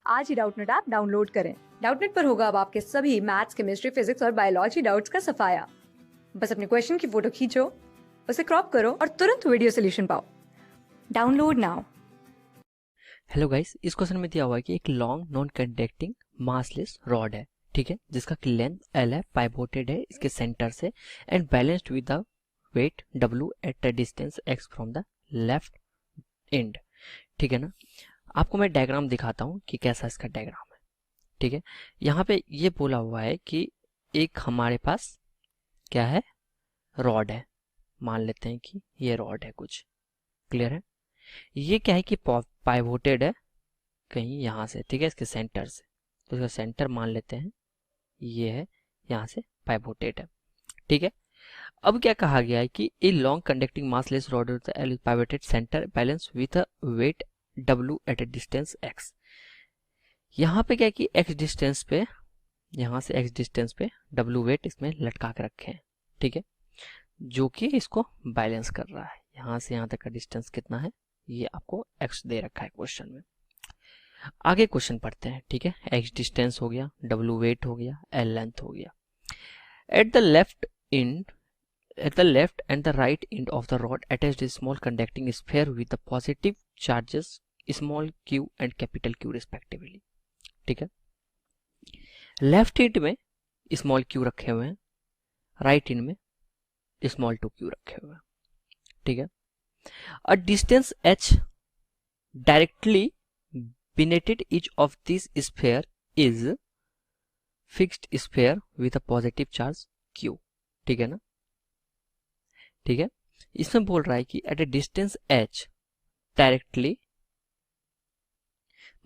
आज ही Doubtnut app download करें। Doubtnut पर होगा अब आपके सभी मैथ्स, केमिस्ट्री, फिजिक्स और बायोलॉजी डाउट्स का सफाया। बस अपने क्वेश्चन की फोटो खींचो, उसे क्रॉप करो और तुरंत वीडियो सोल्यूशन पाओ। Download now. हेलो गाइस, इस क्वेश्चन में दिया हुआ है कि एक long non conducting massless rod है, ठीक है, जिसका लेंथ L है, पाइवोटेड है इसके सेंटर से and balanced with the weight W at the distance x from the left end, ठीक है ना। आपको मैं डायग्राम दिखाता हूँ कि कैसा इसका डायग्राम है, ठीक है। यहाँ पे ये बोला हुआ है कि एक हमारे पास क्या है, रॉड है, मान लेते हैं कि ये रॉड है, कुछ क्लियर है। ये क्या है कि पाइवोटेड है कहीं यहाँ से, ठीक है, इसके सेंटर से, तो इसका सेंटर मान लेते हैं ये है, यहाँ से पाइवोटेड है, ठीक है। अब क्या कहा गया है कि a long conducting massless rod with L pivoted centre balance with a weight W at a distance x। यहाँ पे क्या है कि x डिस्टेंस पे, यहाँ से x डिस्टेंस पे W वेट इसमें लटका के रखे हैं, ठीक है, जो कि इसको बैलेंस कर रहा है। यहाँ से यहाँ तक का डिस्टेंस कितना है, ये आपको x दे रखा है क्वेश्चन में। आगे क्वेश्चन पढ़ते हैं, ठीक है। x डिस्टेंस हो गया, W वेट हो गया, L लेंथ हो गया। At the left and the right end of the rod attached a small conducting sphere with the positive charges small q and capital Q respectively, ठीक है। Left and में small q रखे हुए हैं, right and में small 2q रखे हुए हैं, ठीक है। A distance h directly beneath each of these sphere is fixed sphere with a positive charge q, ठीक है ना, ठीक है। इसमें बोल रहा है कि at a distance h directly,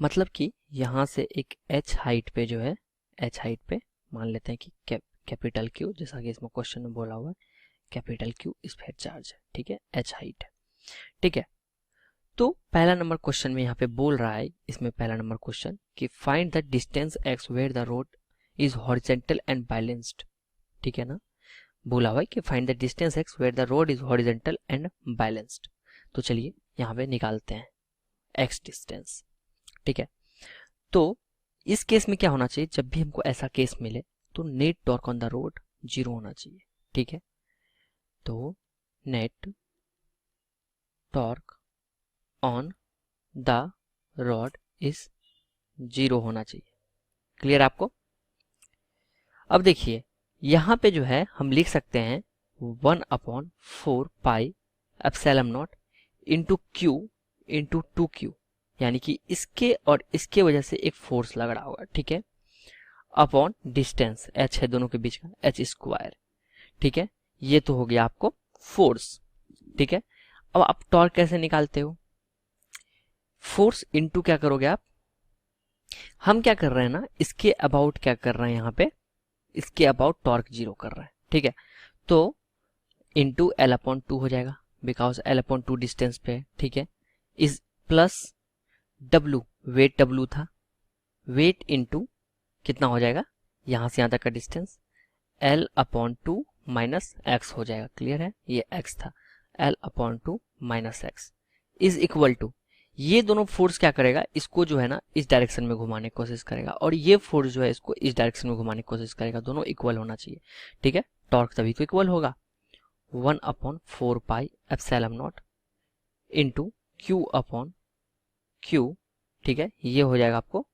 मतलब कि यहां से एक h हाइट पे जो है, h हाइट पे मान लेते हैं कि कैपिटल Q, जैसा कि इसमें क्वेश्चन में बोला हुआ है कैपिटल Q स्फीयर चार्ज है, ठीक है, h हाइट है, ठीक है। तो पहला नंबर क्वेश्चन में यहाँ पे बोल रहा है, इसमें पहला नंबर क्वेश्चन कि find the distance x where the rod is horizontal and balanced, ठीक है ना। बोला हुआ है कि find the distance x where the rod is horizontal and balanced. तो चलिए यहाँ पे निकालते हैं x डिस्टेंस, ठीक है। तो इस केस में क्या होना चाहिए, जब भी हमको ऐसा केस मिले तो net torque on the road 0 होना चाहिए, ठीक है। तो net torque on the rod is 0 होना चाहिए, क्लियर आपको। अब देखिए यहां पे जो है हम लिख सकते हैं 1/4 पाई epsilon naught into Q into 2Q, यानी कि इसके और इसके वजह से एक फोर्स लग रहा होगा, ठीक है, अपॉन डिस्टेंस h है दोनों के बीच का, h स्क्वायर, ठीक है। ये तो हो गया आपको फोर्स, ठीक है। अब आप टॉर्क कैसे निकालते हो, फोर्स इनटू क्या करोगे आप, हम क्या कर रहे हैं ना, इसके अबाउट क्या कर रहे हैं, यहाँ पे इसके अबाउट टॉर्क 0 कर रहे हैं, ठीक है। तो इंटू L/2 हो जाएगा, बिकॉज L/2 डिस्टेंस पे है, ठीक है, is plus W, weight W था, वेट इंटू कितना हो जाएगा, यहां से यहां तक का डिस्टेंस L/2 माइनस एक्स हो जाएगा, क्लियर है, ये x था, L/2 minus x is equal to, ये दोनों फोर्स क्या करेगा, इसको जो है ना इस डायरेक्शन में घुमाने की कोशिश करेगा, और ये फोर्स जो है इसको इस डायरेक्शन में घुमाने की कोशिश करेगा, दोनों इक्वल होना चाहिए, ठीक है। टॉर्क तभी तो इक्वल होगा, 1/4 पाई एप्सिलॉन नॉट इंटू Q, ठीक है। ये हो जाएगा आपको,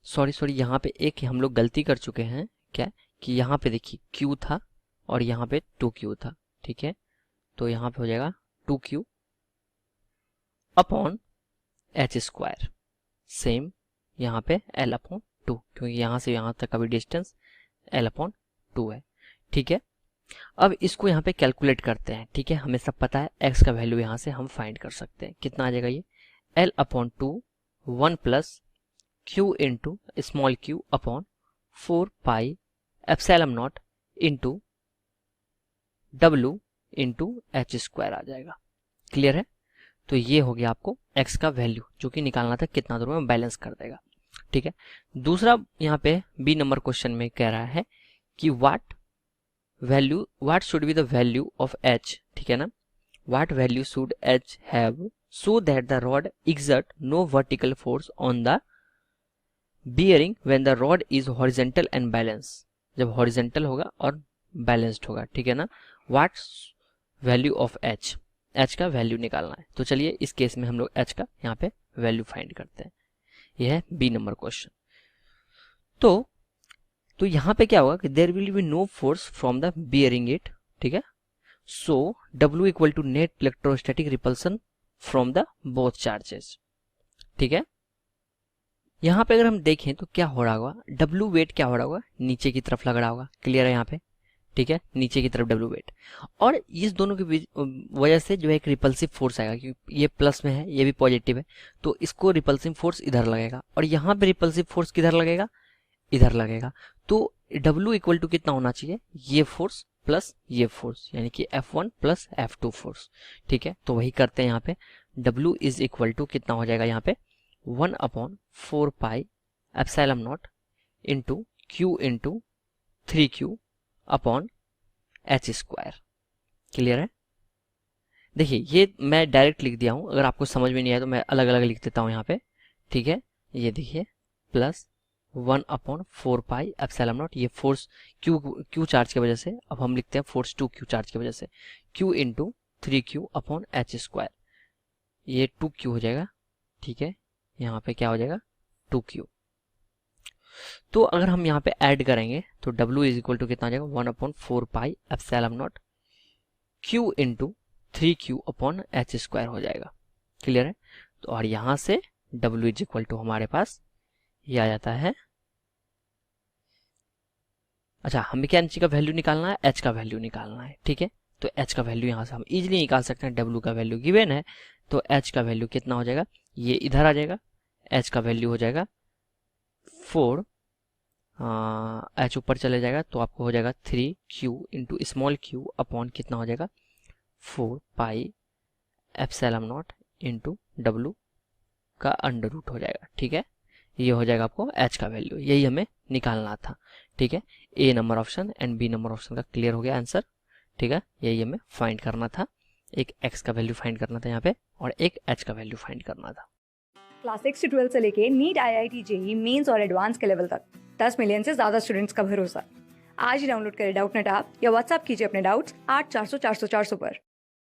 सॉरी यहाँ पे एक हम लोग गलती कर चुके हैं, क्या कि यहाँ पे देखिए Q था और यहाँ पे 2Q था, ठीक है। तो यहाँ पे हो जाएगा 2Q upon h square, same यहाँ पे L/2, क्योंकि यहाँ से यहाँ तक का भी डिस्टेंस L/2 है, ठीक है। अब इसको यहाँ पे कैलकुलेट करते हैं, ठीक है, हमें सब पता है x का वैल्यू यहाँ से हम फाइंड कर सकते हैं, कितना आ जाएगा ये L/2 1 plus Q into small q upon 4 pi epsilon naught into W into h square आ जाएगा, क्लियर है। तो ये हो गया आपको x का वैल्यू, जो कि निकालना था कितना दूर में बैलेंस कर देगा, ठीक है। दूसरा यहाँ पे बी नंबर क्वेश्चन में कह रहा है कि what should be the value of h, ठीक है ना, what value should h have so that the rod exert no vertical force on the bearing when the rod is horizontal and balanced, जब horizontal होगा और balanced होगा, ठीक है ना। What's value of h, h का वैल्यू निकालना है। तो चलिए इस केस में हम लोग h का यहाँ पे वैल्यू फाइंड करते हैं। यह है बी नंबर क्वेश्चन। तो यहाँ पे क्या होगा कि there will be no force from the bearing it, ठीक है। So W equal to net electrostatic repulsion from the both charges, ठीक है। यहाँ पे अगर हम देखें तो क्या हो रहा होगा, W वेट क्या हो रहा होगा, नीचे की तरफ लग रहा होगा, क्लियर है यहाँ पे, ठीक है, नीचे की तरफ W वेट, और इस दोनों की वजह से जो है एक रिपल्सिव फोर्स आएगा, क्योंकि ये प्लस में है ये भी पॉजिटिव है, तो इसको रिपल्सिव फोर्स इधर लगेगा, और यहाँ पे रिपल्सिव फोर्स किधर लगेगा, इधर लगेगा। तो W इक्वल टू कितना होना चाहिए, ये फोर्स प्लस ये फोर्स, यानी कि F1 प्लस F2 फोर्स, ठीक है। तो वही करते हैं यहाँ पे, W इज इक्वल टू कितना हो जाएगा यहाँ पे 1/4 पाई epsilon naught into Q into 3Q upon H square, clear है। देखिए ये मैं डायरेक्ट लिख दिया हूँ, अगर आपको समझ में नहीं आया तो मैं अलग अलग लिख देता हूँ यहाँ पे, ठीक है। ये देखिए प्लस 1/4 पाई एप्सिलॉन नॉट, ये फोर्स Q चार्ज की वजह से, अब हम लिखते हैं फोर्स 2Q चार्ज की वजह से, Q into 3Q upon H square, ये 2Q हो जाएगा, ठीक है। यहाँ पे क्या हो जाएगा 2Q। तो अगर हम यहाँ पे ऐड करेंगे तो W इज इक्वल टू कितना आ जाएगा 1/4 पाई epsilon not Q into 3Q upon H square हो जाएगा, क्लियर है। तो और यहाँ से W इज इक्वल टू हमारे पास ये आ जाता है, अच्छा हमें क्या नीचे का वैल्यू निकालना है, H का वैल्यू निकालना है, ठीक है। तो H का वैल्यू यहाँ से हम इजीली निकाल सकते हैं, W का वैल्यू गिवन है, तो H का वैल्यू कितना हो जाएगा, ये इधर आ जाएगा, H का वैल्यू हो जाएगा 4, H ऊपर चले जाएगा तो आपको हो जाएगा 3Q into small q upon कितना हो जाएगा 4 pi epsilon naught into W का अंडर रूट हो जाएगा, ठीक है। ये हो जाएगा आपको H का वैल्यू, यही हमें निकालना था, ठीक है। A number option and B number option का क्लियर हो गया आंसर, ठीक है। यही हमें फाइंड करना था, एक X का वैल्यू फाइंड करना था यहाँ पे और एक H का वैल्यू फाइंड करना था। क्लास 6 से 12 से लेके नीट, IIT, JEE मेंस और एडवांस के लेवल तक 10 मिलियन से ज्यादा स्टूडेंट्स का भरोसा। आज ही डाउनलोड करें डाउटनेट ऐप या व्हाट्सएप कीजिए अपने डाउट्स 8400 400 400 पर।